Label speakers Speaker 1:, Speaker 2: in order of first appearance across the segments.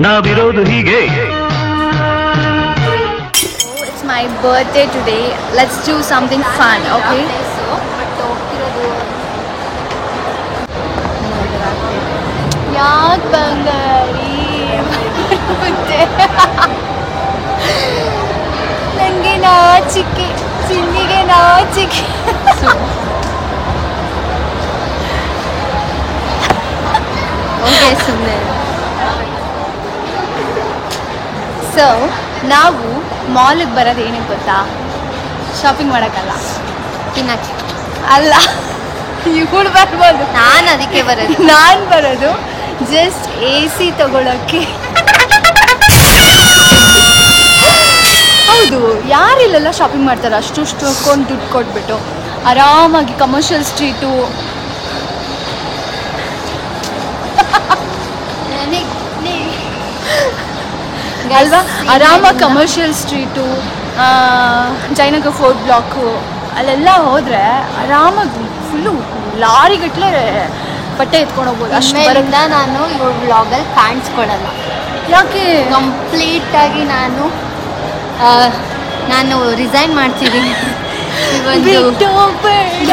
Speaker 1: ನಾವಿರೋದು ಹೀಗೆ.
Speaker 2: It's my birthday today. Let's do something fun, okay? ಯಾಕೆ ಬಂಗಾರಿ ನನಗೆ ನಾಚಿಕೆ, ಚಿನ್ನಿಗೆ ನಾಚಿಕೆ. ಓಕೆ ಸುಮ್ಮನೆ. ಸೊ ನಾವು ಮಾಲಿಗೆ ಬರೋದು ಏನಕ್ಕೆ ಗೊತ್ತಾ? ಶಾಪಿಂಗ್ ಮಾಡೋಕ್ಕಲ್ಲ, ತಿನ್ನಕ್ಕೆ ಅಲ್ಲ. ಇವಳು ಬರ್ಬೋದು, ನಾನು ಅದಕ್ಕೆ ಬರೋದು. ನಾನು ಬರೋದು ಜಸ್ಟ್ AC ತಗೊಳಕ್ಕೆ. ಹೌದು, ಯಾರಿಲ್ಲೆಲ್ಲ ಶಾಪಿಂಗ್ ಮಾಡ್ತಾರೆ ಅಷ್ಟು ಹಾಕೊಂಡು ದುಡ್ಡು ಕೊಟ್ಬಿಟ್ಟು ಆರಾಮಾಗಿ ಕಮರ್ಷಿಯಲ್ ಸ್ಟ್ರೀಟು ಅಲ್ವಾ, ಆರಾಮಾಗಿ commercial street, Jayanagar 4th block ಅಲ್ಲೆಲ್ಲ ಹೋದರೆ ಆರಾಮಾಗಿ ಫುಲ್ಲು ಲಾರಿಗಟ್ಟಲೆ ಬಟ್ಟೆ ಎತ್ಕೊಂಡು ಹೋಗ್ಬೋದು. ಅಷ್ಟು ಬರೋದ್ರಿಂದ ನಾನು ಇವ್ರ ವ್ಲಾಗಲ್ಲಿ ಕಾಣಿಸ್ಕೊಡಲ್ಲ. ಯಾಕೆ? ಕಂಪ್ಲೀಟಾಗಿ ನಾನು ರಿಸೈನ್ ಮಾಡ್ತಿದ್ದೀನಿ. ಬಿಟ್ಟೋಗ್ಬೇಡ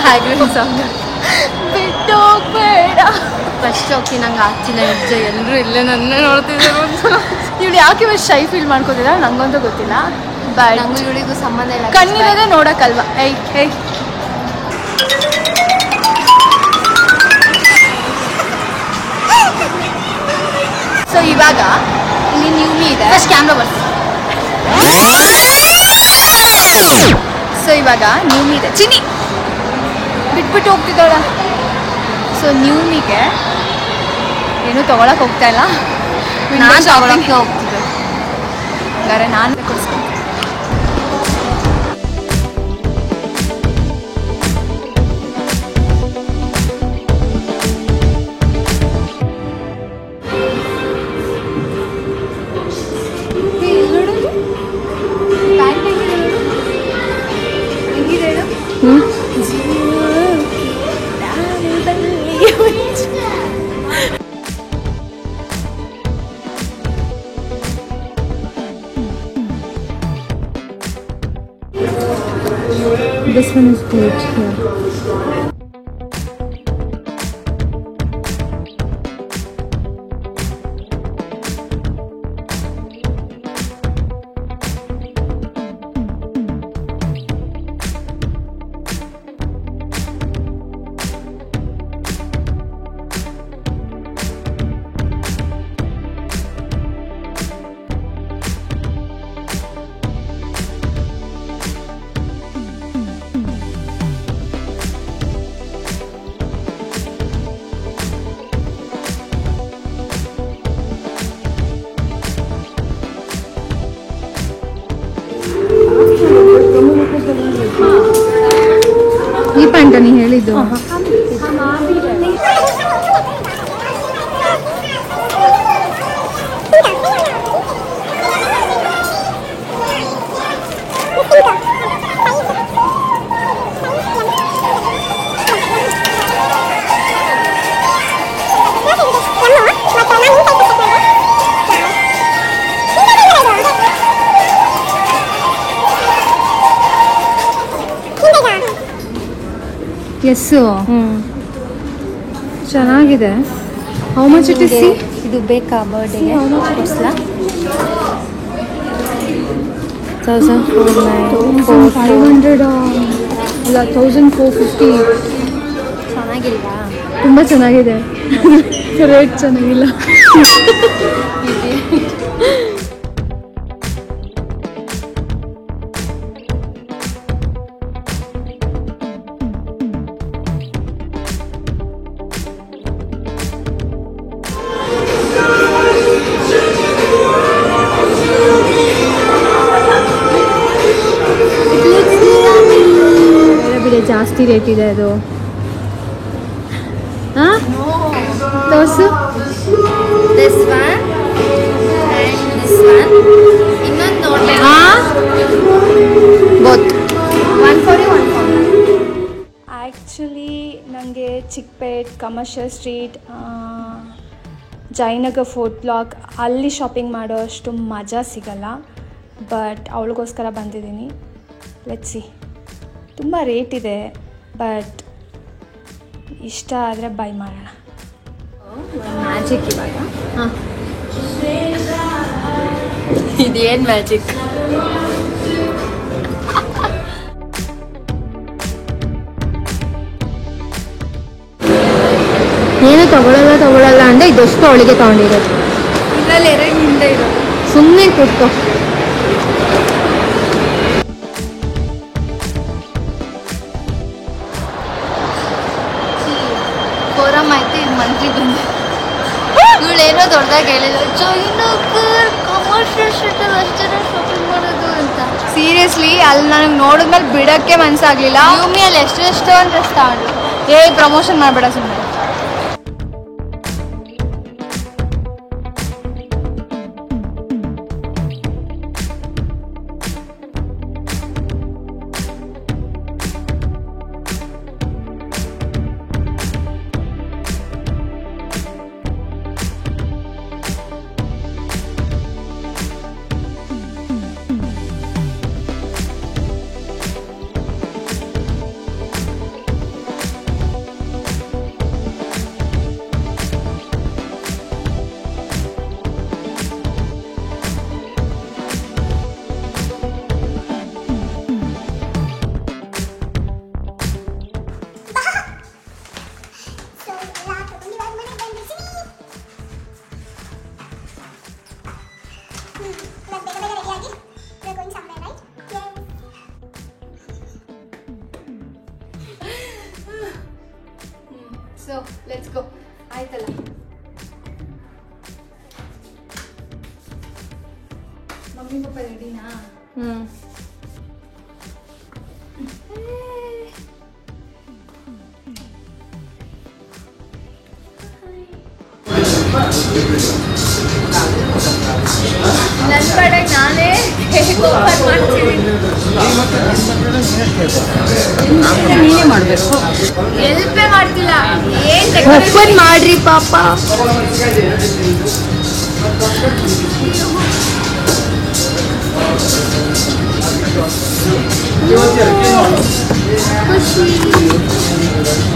Speaker 2: ಬ್ಯಾಕ್ಗ್ರೌಂಡ್ ಸಾಂಗ್, ಬಿಟ್ಟೋಗ್ಬೇಡ. ಫಸ್ಟ್ ಹೋಗ್ತೀನಿ, ನಂಗೆ ಆಗ್ತಿಲ್ಲ ನಿಜ. ಎಲ್ಲರೂ ಇಲ್ಲೇ ನನ್ನ ನೋಡ್ತಿದ್ದಾರೆ. ಇವಳು ಯಾಕೆ ಇವತ್ತು ಶೈ ಫೀಲ್ ಮಾಡ್ಕೋತಿಲ್ಲ ನಂಗಂತೂ ಗೊತ್ತಿಲ್ಲ. ಬಟ್ ನಂಗೂ ಇವಳಿಗೂ ಸಂಬಂಧ ಇಲ್ಲ, ಕಣ್ಣಿರೋದೇ ನೋಡೋಕ್ಕಲ್ವಾ. ಏಯ್ ಏಯ್ ಸೊ ಇವಾಗ ಇಲ್ಲಿ ನ್ಯೂಮಿ ಇದೆ. ಫಸ್ಟ್ ಕ್ಯಾಮ್ರಾ ಬರ್ತೀನಿ. ಸೊ ಇವಾಗ ನ್ಯೂಮಿ ಇದೆ. ಚಿನ್ನಿ ಬಿಟ್ಬಿಟ್ಟು ಹೋಗ್ತಿದ್ದಾಳ. ಸೊ ನ್ಯೂಮಿಗೆ ಏನೂ ತೊಗೊಳಕ್ಕೆ ಹೋಗ್ತಾ ಇಲ್ಲ, ನಾನು ತೊಗೊಳಕ್ಕೆ ಹೋಗ್ತಿದ್ದೆ. ಹಾಗಾದ್ರೆ ನಾನು ಕೊಡಿಸ್ತೀನಿ. This one is good here. ಈ ಪ್ಯಾಂಟ ನೀ ಹೇಳಿದ್ದು? ಎಸ್ಸು ಚೆನ್ನಾಗಿದೆ. How much it is? ಇದು ಬೇಕಾ ಬರ್ಡೇಗೆ? How much ಕೊಡಿಸ್ಲಾ? 1500 ಇಲ್ಲ 1450. ಚೆನ್ನಾಗಿಲ್ವಾ? ತುಂಬ ಚೆನ್ನಾಗಿದೆ. ರೇಟ್ ಚೆನ್ನಾಗಿಲ್ಲ. ಜಾಸ್ತಿ ರೇಟ್ ಇದೆ ಅದು. ಹಾಂ ತೋರ್ಸು.
Speaker 3: This one and this one. ಇನ್ನೊಂದು ನೋಡ್ಬೇಕು.
Speaker 2: ಬೋತ್ 140 140. ಆ್ಯಕ್ಚುಲಿ ನನಗೆ Chickpet, commercial street, Jayanagar fourth block ಅಲ್ಲಿ ಶಾಪಿಂಗ್ ಮಾಡೋ ಅಷ್ಟು ಮಜಾ ಸಿಗಲ್ಲ. ಬಟ್ ಅವಳಿಗೋಸ್ಕರ ಬಂದಿದ್ದೀನಿ. Let's see. ತುಂಬ ರೇಟ್ ಇದೆ, ಬಟ್ ಇಷ್ಟ ಆದರೆ ಬೈ ಮಾಡೋಣ.
Speaker 3: ಮ್ಯಾಜಿಕ್ ಇವಾಗ. ಹಾಂ, ಇದೇನು ಮ್ಯಾಜಿಕ್? ಏನು ತಗೊಳ್ಳಲ್ಲ ಅಂದರೆ ಇದಷ್ಟು ಅವಳಿಗೆ ತಗೊಂಡಿರೋದು.
Speaker 2: ಇದರಲ್ಲಿ ಎರಡು ಹಿಂದೆ ಇರೋದು.
Speaker 3: ಸುಮ್ಮನೆ ಕೂತ್ಕೋ.
Speaker 2: ಫೋರಮ್ ಆಯ್ತು, ಇದು ಮಂತ್ಲಿ ಬಂದೆ. ಇವಳೇನೋ ದೊಡ್ಡದಾಗಿ ಹೇಳಿಲ್ಲ, ಜಯನಗರ್ ಕಮರ್ಷಿಯಲ್ ಸ್ಟ್ರೀಟಲ್ಲಿ ಅಷ್ಟೇ ಶಾಪಿಂಗ್ ಮಾಡೋದು ಅಂತ. ಸೀರಿಯಸ್ಲಿ ಅಲ್ಲಿ ನನಗೆ ನೋಡಿದ್ಮೇಲೆ ಬಿಡೋಕ್ಕೆ ಮನಸ್ಸಾಗಲಿಲ್ಲ. ಯೂಮಿಯಲ್ಲಿ ಎಷ್ಟು ಡ್ರೆಸ್ ತಗೊಂಡು ಪ್ರಮೋಷನ್ ಮಾಡಬೇಡ ಸುಮ್ಮನೆ. So let's go. ಆಯ್ತಲ್ಲ, ಮಮ್ಮಿ ಪಪ್ಪ ರೆಡಿನಾ? ನನ್ನ ಕಡೆಗೆ ನಾನೇ ಓಪನ್ ಮಾಡ್ತೀನಿ.
Speaker 3: ನೀನೇ ಮಾಡಬೇಕು.
Speaker 2: ಎಲ್ಪೇ ಮಾಡ್ತಿಲ್ಲ.
Speaker 3: ಓಪನ್ ಮಾಡ್ರಿ ಪಾಪ.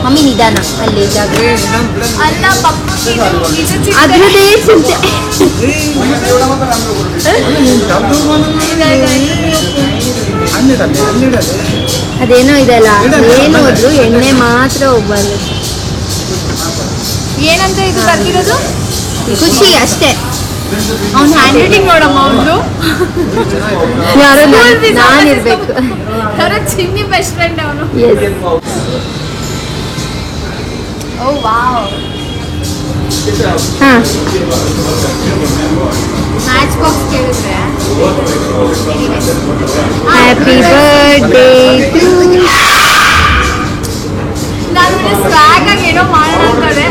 Speaker 3: ಮಮ್ಮಿ ನಿಧಾನ, ಅಲ್ಲಿ ಜಾಗ
Speaker 2: ಅಲ್ಲ ಪಪ್ಪ,
Speaker 3: ಅದ್ರದ್ದೇ ಚಿಂತೆ. ಅದೇನೋ ಇದೆಲ್ಲ ಏನು ಹೋದ್ರು ಎಣ್ಣೆ ಮಾತ್ರ ಹೋಗ್ಬಾರ್ದು.
Speaker 2: ಏನಂತ ಇದು ಬರ್ತಿರೋದು?
Speaker 3: ಖುಷಿ ಅಷ್ಟೇ.
Speaker 2: ಅವ್ನ ಹ್ಯಾಂಡ್ ರೈಟಿಂಗ್ ನೋಡಮ್ಮ. ಅವ್ನು
Speaker 3: ಯಾರೋ ನಾನಿರ್ಬೇಕು.
Speaker 2: ಚಿನ್ನಿ ಬೆಸ್ಟ್ ಫ್ರೆಂಡ್ ಅವನು. Oh wow.
Speaker 3: ಹಾಂ,
Speaker 2: ಮ್ಯಾಚ್ ಬಾಕ್ಸ್ ಕೇಳಿದ್ರೆ
Speaker 3: ಹ್ಯಾಪಿ ಬರ್ಡೇ ಟು.
Speaker 2: ನಾನು ಸ್ವ್ಯಾಗ್ ಆಗಿ ಏನೋ ಮಾಡೋಣ ಅಂತಾರೆ.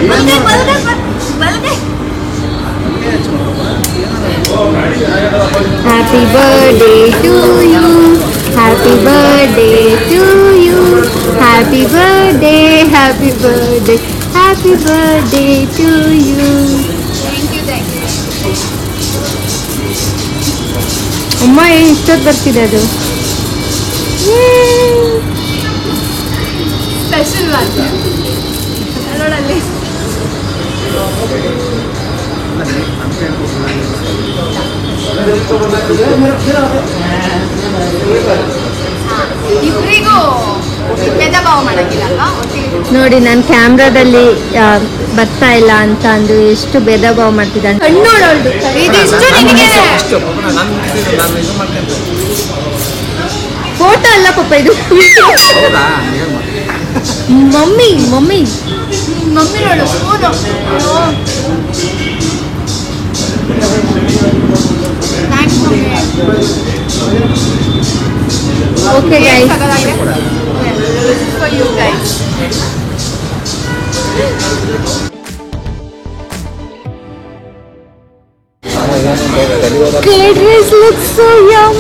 Speaker 3: Happy birthday to you, happy birthday to you, happy birthday, happy birthday, happy birthday to you.
Speaker 2: Thank you.
Speaker 3: ಅಮ್ಮ ಏನು ಇಷ್ಟೊತ್ತು ಬರ್ತಿದೆ ಅದು.
Speaker 2: ಸ್ಪೆಷಲ್ ವಾಚ್ ನೋಡಲ್ಲಿ. ಇಬ್ಬರಿಗೂ ಭೇದ ಭಾವ ಮಾಡಕ್ಕಿಲ್ಲ ಅಲ್ವಾ?
Speaker 3: ನೋಡಿ, ನಾನು ಕ್ಯಾಮ್ರಾದಲ್ಲಿ ಬರ್ತಾ ಇಲ್ಲ ಅಂತ ಅಂದು ಎಷ್ಟು ಭೇದ ಭಾವ ಮಾಡ್ತಿದ್ದಾನೆ.
Speaker 2: ಕಣ್ಣೋಡೋಳ್ದು ಇದಿಷ್ಟು ನಿನಗೆ.
Speaker 3: ಫೋಟೋ ಅಲ್ಲ ಪಾಪ ಇದು. ಮಮ್ಮಿ ಮಮ್ಮಿ
Speaker 2: ಮಮ್ಮಿ ನೋಡು photo. Thanks mummy.
Speaker 3: Okay guys,
Speaker 2: for you guys.
Speaker 3: curd rice looks so yum.